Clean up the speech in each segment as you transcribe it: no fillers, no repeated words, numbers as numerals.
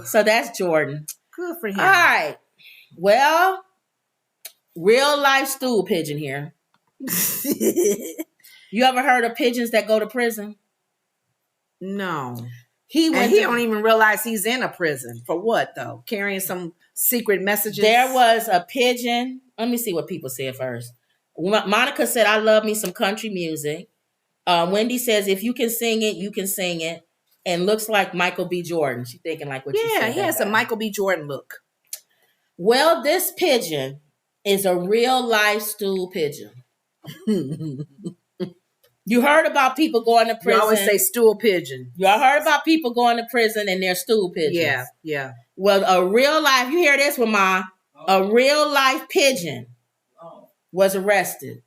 So that's Jordan. Good for him. All right. Well, real life stool pigeon here. You ever heard of pigeons that go to prison? No. He don't even realize he's in a prison. For what, though? Carrying some secret messages? There was a pigeon. Let me see what people said first. Monica said, I love me some country music. Wendy says, if you can sing it, you can sing it. And looks like Michael B. Jordan. She's thinking like what you said. Yeah, he has a Michael B. Jordan look. Well, this pigeon is a real life stool pigeon. You heard about people going to prison. You always say stool pigeon. You heard about people going to prison and they're stool pigeons. Yeah. Well, a real life, you hear this one, Ma? A real life pigeon was arrested.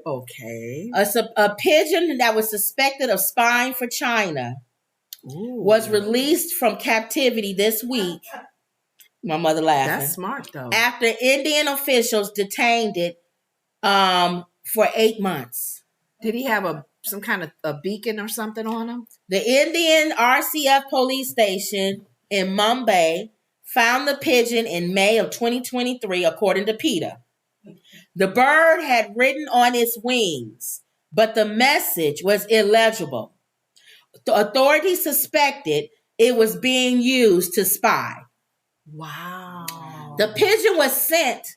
Okay. A pigeon that was suspected of spying for China was released from captivity this week. My mother laughing. That's smart, though. After Indian officials detained it for 8 months. Did he have some kind of a beacon or something on him? The Indian RCF police station in Mumbai found the pigeon in May of 2023, according to PETA. The bird had written on its wings, but the message was illegible. The authorities suspected it was being used to spy. Wow. The pigeon was sent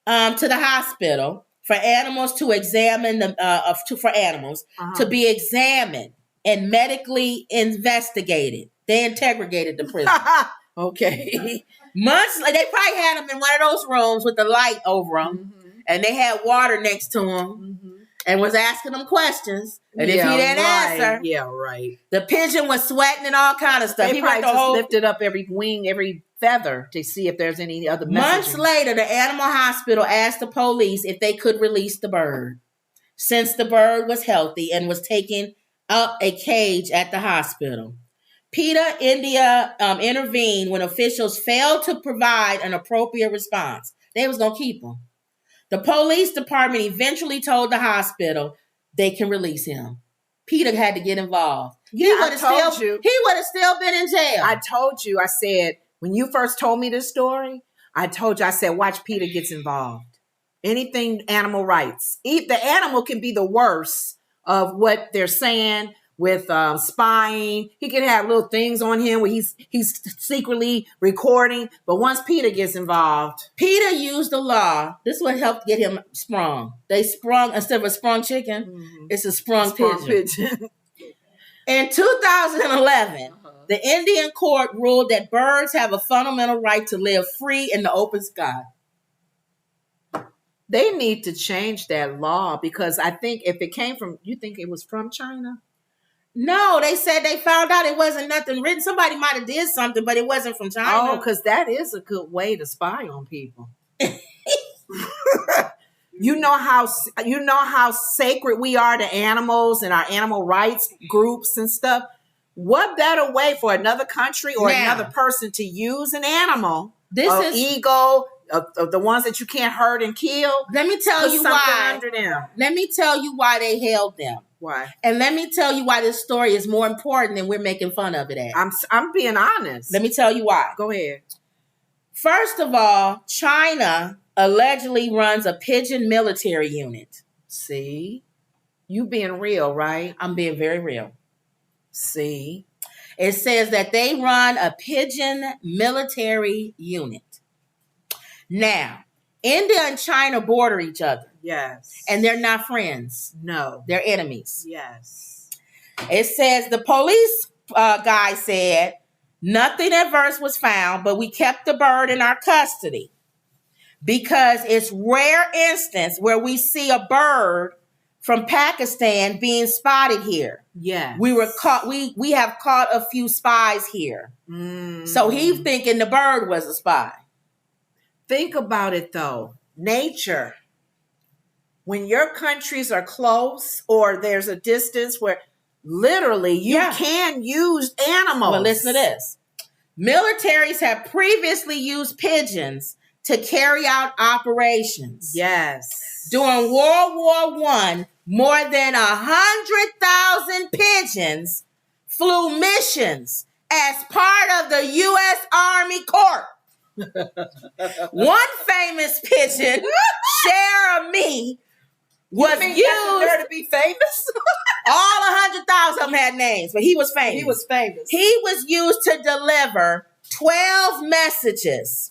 to the hospital for animals to examine to be examined and medically investigated. They interrogated the prison. Okay. Months later, they probably had him in one of those rooms with the light over them, and they had water next to him, and was asking them questions. And if he didn't answer, the pigeon was sweating and all kind of stuff. He probably just lifted up every wing, every feather to see if there's any other messaging. Months later, the animal hospital asked the police if they could release the bird, since the bird was healthy and was taking up a cage at the hospital. PETA India intervened when officials failed to provide an appropriate response. They was going to keep him. The police department eventually told the hospital they can release him. PETA had to get involved. He would have still been in jail. I told you, I said, when you first told me this story, I told you, I said, watch PETA gets involved. Anything animal rights. The animal can be the worst of what they're saying with spying. He can have little things on him where he's secretly recording. But once PETA gets involved. PETA used the law. This is what helped get him sprung. They sprung, instead of a sprung chicken, it's a sprung pigeon. In 2011, the Indian court ruled that birds have a fundamental right to live free in the open sky. They need to change that law because I think if it came from, you think it was from China? No, they said they found out it wasn't nothing written. Somebody might have did something, but it wasn't from China. Oh, because that is a good way to spy on people. You know how sacred we are to animals and our animal rights groups and stuff. What better way for another country or another person to use an animal? This is ego of the ones that you can't hurt and kill. Let me tell you why. Under them. Let me tell you why they held them. Why? And let me tell you why this story is more important than we're making fun of it at. I'm being honest. Let me tell you why. Go ahead. First of all, China allegedly runs a pigeon military unit. See? You being real, right? I'm being very real. See? It says that they run a pigeon military unit. Now, India and China border each other. Yes. And they're not friends. No. They're enemies. Yes. It says the police guy said, nothing adverse was found, but we kept the bird in our custody because it's rare instance where we see a bird from Pakistan being spotted here. Yeah. We have caught a few spies here. So he's thinking the bird was a spy. Think about it though. Nature. When your countries are close or there's a distance where literally you can use animals. Well, listen to this. Militaries have previously used pigeons to carry out operations. Yes. During World War I, more than 100,000 pigeons flew missions as part of the U.S. Army Corps. One famous pigeon, Share of Me, was used to be famous. All 100,000 of them had names, but he was famous. He was famous. He was used to deliver 12 messages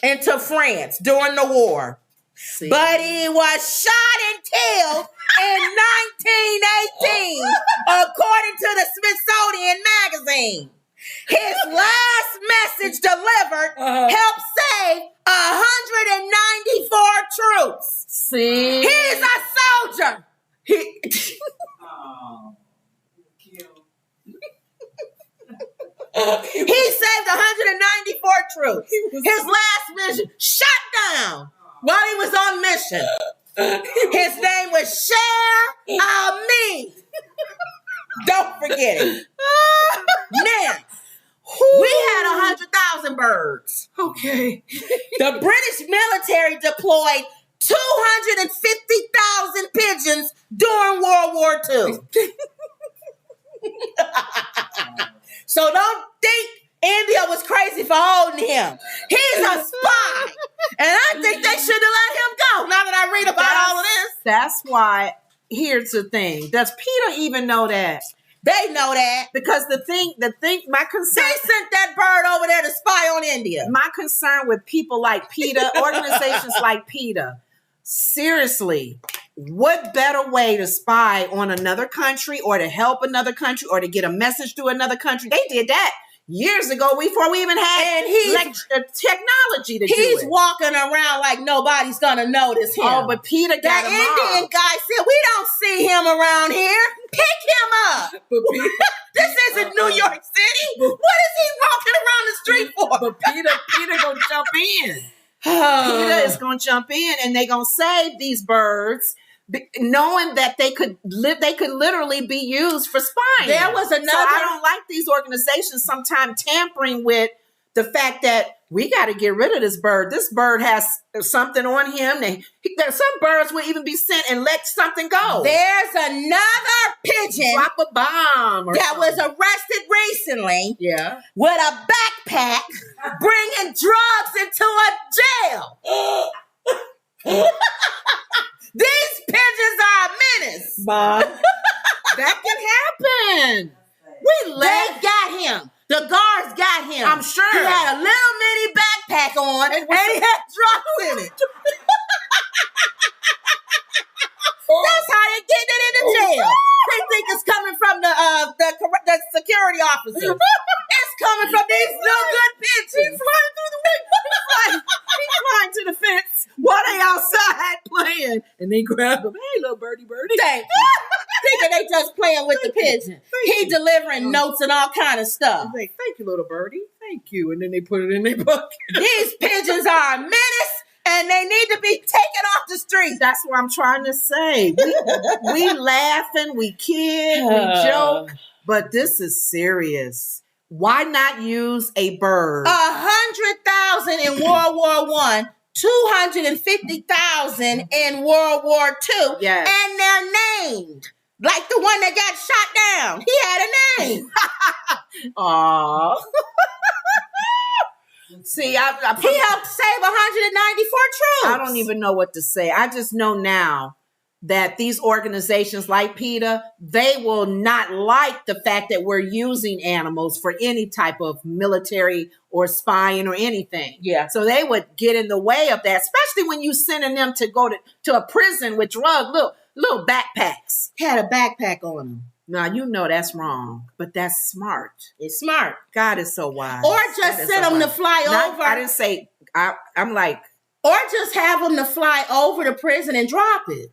into France during the war. See. But he was shot and killed in 1918, according to the Smithsonian Magazine. His last message delivered helped save 194 troops. See? He's a soldier. He saved 194 troops. His last mission shut down while he was on mission. His name was Share of Me. Don't forget it. Now, we had 100,000 birds. Okay. The British military deployed 250,000 pigeons during World War II. So don't think India was crazy for holding him. He's a spy. And I think they should have let him go. Now that I read about all of this. That's why, here's the thing. Does Peter even know that? They know that. Because the thing, my concern. They sent that bird over there to spy on India. My concern with people like Peter, organizations like Peter, seriously, what better way to spy on another country or to help another country or to get a message to another country? They did that years ago before we even had technology to do it. He's walking around like nobody's gonna notice him. Oh, but Peter got that him Indian off. guy said, "We don't see him around here. Pick him up." But Peter, this isn't New York City. What is he walking around the street for? But Peter gonna jump in. Peter is gonna jump in, and they gonna save these birds, knowing that they could literally be used for spying. There was another. So I don't like these organizations sometimes tampering with the fact that we got to get rid of this bird. This bird has something on him. Some birds will even be sent and let something go. There's another pigeon drop a bomb that was arrested recently. Yeah, with a backpack bringing drugs into a jail. These pigeons are a menace. Mom, that can happen. They got him. The guards got him. I'm sure. He had a little mini backpack on and he had drugs in it. That's how they get it into jail. They think it's coming from the security officer. It's coming from these little good pigeons. He's flying through the window. He's flying to the fence while they outside playing. And they grab him. Hey, little birdie. Thank you. Thinking they just playing with the pigeon. He delivering notes and all kind of stuff. Like, thank you, little birdie. Thank you. And then they put it in their bucket. These pigeons are a menace. And they need to be taken off the street. That's what I'm trying to say. We laughing, we kid, we joke, but this is serious. Why not use a bird? 100,000 in World War I, 250,000 in World War II. Yes. And they're named. Like the one that got shot down. He had a name. Aww. See, he helped save 194 troops. I don't even know what to say. I just know now that these organizations like PETA, they will not like the fact that we're using animals for any type of military or spying or anything. Yeah. So they would get in the way of that, especially when you sending them to go to a prison with drugs, little backpacks. Had a backpack on him. Now, you know that's wrong, but that's smart. It's smart. God is so wise. Or just send them to fly over. I didn't say, I'm like. Or just have them to fly over the prison and drop it.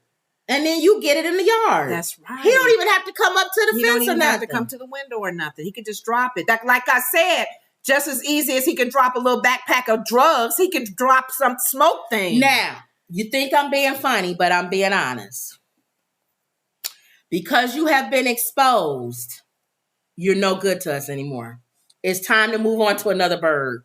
And then you get it in the yard. That's right. He don't even have to come up to the fence or nothing. He don't even have to come to the window or nothing. He could just drop it. Like I said, just as easy as he can drop a little backpack of drugs, he can drop some smoke thing. Now, you think I'm being funny, but I'm being honest. Because you have been exposed, you're no good to us anymore. It's time to move on to another bird.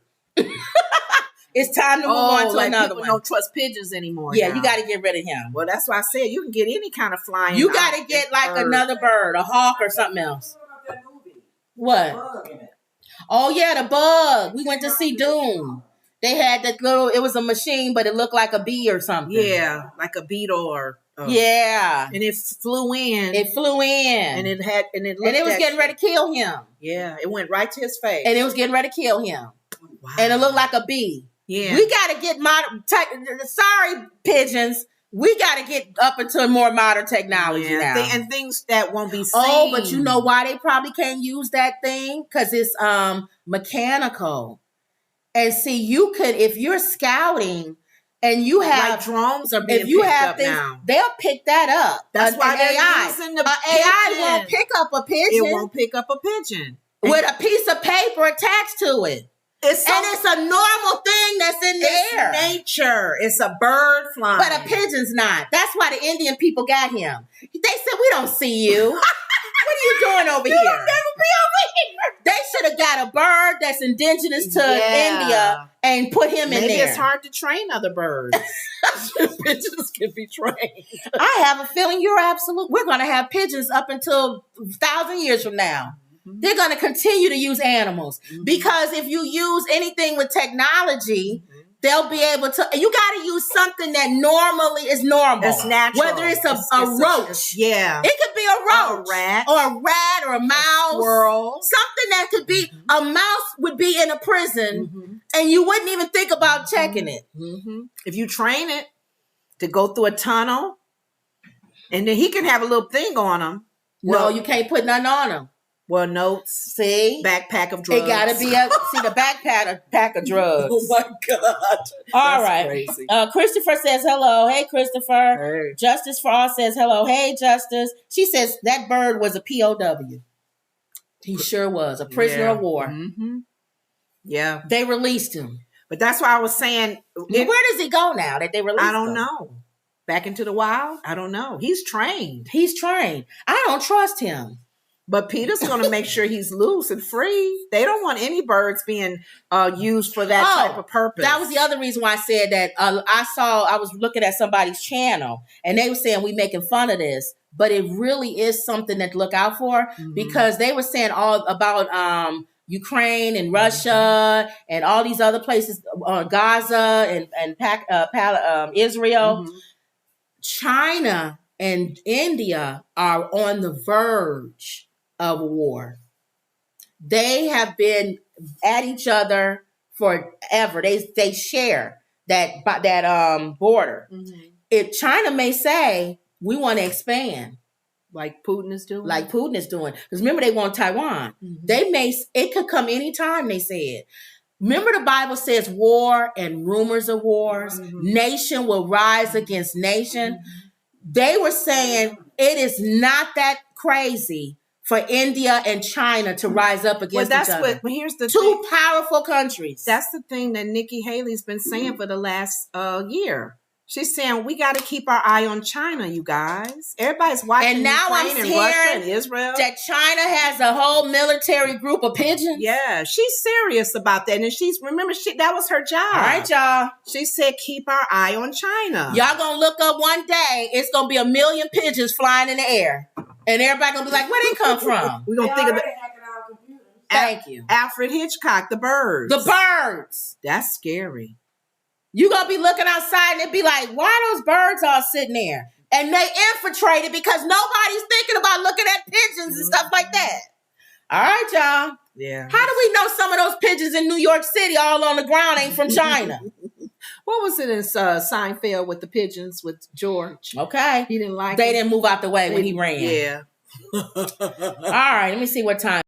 It's time to move on to another one. Don't trust pigeons anymore. Yeah, you got to get rid of him. Well, that's why I said you can get any kind of flying. You got to get like another bird, a hawk or something else. What? Oh yeah, the bug. We went to see Doom. They had that little. It was a machine, but it looked like a bee or something. Yeah, like a beetle or. Yeah, and it flew in. It flew in, and it had, and it was getting ready to kill him. Yeah, it went right to his face, and it was getting ready to kill him. Wow. And it looked like a bee. Yeah, we got to get modern. Sorry, pigeons. We got to get up into more modern technology now, and things that won't be seen. Oh, but you know why they probably can't use that thing? Because it's mechanical. And see, you could, if you're scouting and you have like drones are being if you picked have up things, now. They'll pick that up. That's why they're AI. using the AI won't pick up a pigeon. It won't pick up a pigeon with a piece of paper attached to it. It's a normal thing that's in the air. Nature. It's a bird flying. But a pigeon's not. That's why the Indian people got him. They said, we don't see you. What are you doing over here? You'll never be over here. They should have got a bird that's indigenous to India and put him in there. Maybe it's hard to train other birds. Pigeons can be trained. I have a feeling you're absolute. We're going to have pigeons up until 1,000 years from now. They're going to continue to use animals because if you use anything with technology, they'll be able to. You got to use something that normally is normal. It's natural. Whether it's a roach, it could be a roach, or a rat, or a mouse, squirrel, something that could be. A mouse would be in a prison, and you wouldn't even think about checking it. If you train it to go through a tunnel, and then he can have a little thing on him. No, you can't put nothing on him. Well, notes. See? Backpack of drugs. It got to be the backpack of drugs. Oh, my God. All right. Crazy. Christopher says hello. Hey, Christopher. Hey. Justice for All says hello. Hey, Justice. She says that bird was a POW. He sure was. A prisoner of war. Yeah. They released him. But that's why I was saying. Where does he go now that they released him? I don't know. Back into the wild? I don't know. He's trained. I don't trust him. But Peter's going to make sure he's loose and free. They don't want any birds being used for that type of purpose. That was the other reason why I said that. I was looking at somebody's channel and they were saying we making fun of this, but it really is something to look out for because they were saying all about Ukraine and Russia and all these other places, Gaza and Israel. China and India are on the verge of war. They have been at each other forever. They share that border. If China may say we want to expand, like Putin is doing, because remember they want Taiwan. It could come anytime. They said. Remember the Bible says war and rumors of wars. Nation will rise against nation. They were saying it is not that crazy for India and China to rise up against each other. But here's the two powerful countries. That's the thing that Nikki Haley's been saying for the last year. She's saying we got to keep our eye on China, you guys. Everybody's watching. And now I'm hearing Russia and Israel that China has a whole military group of pigeons. Yeah, she's serious about that, and that was her job. All right, y'all. She said keep our eye on China. Y'all gonna look up one day. It's gonna be 1 million pigeons flying in the air, and everybody gonna be like, "Where they come from?" We're gonna think of it. Thank you, Alfred Hitchcock. The birds. The birds. That's scary. You gonna be looking outside and it be like, why those birds all sitting there? And they infiltrated because nobody's thinking about looking at pigeons and stuff like that. All right, y'all. Yeah. How do we know some of those pigeons in New York City all on the ground ain't from China? What was it in Seinfeld with the pigeons with George? Okay. He didn't like They didn't move out the way when he ran. Yeah. All right, let me see what time.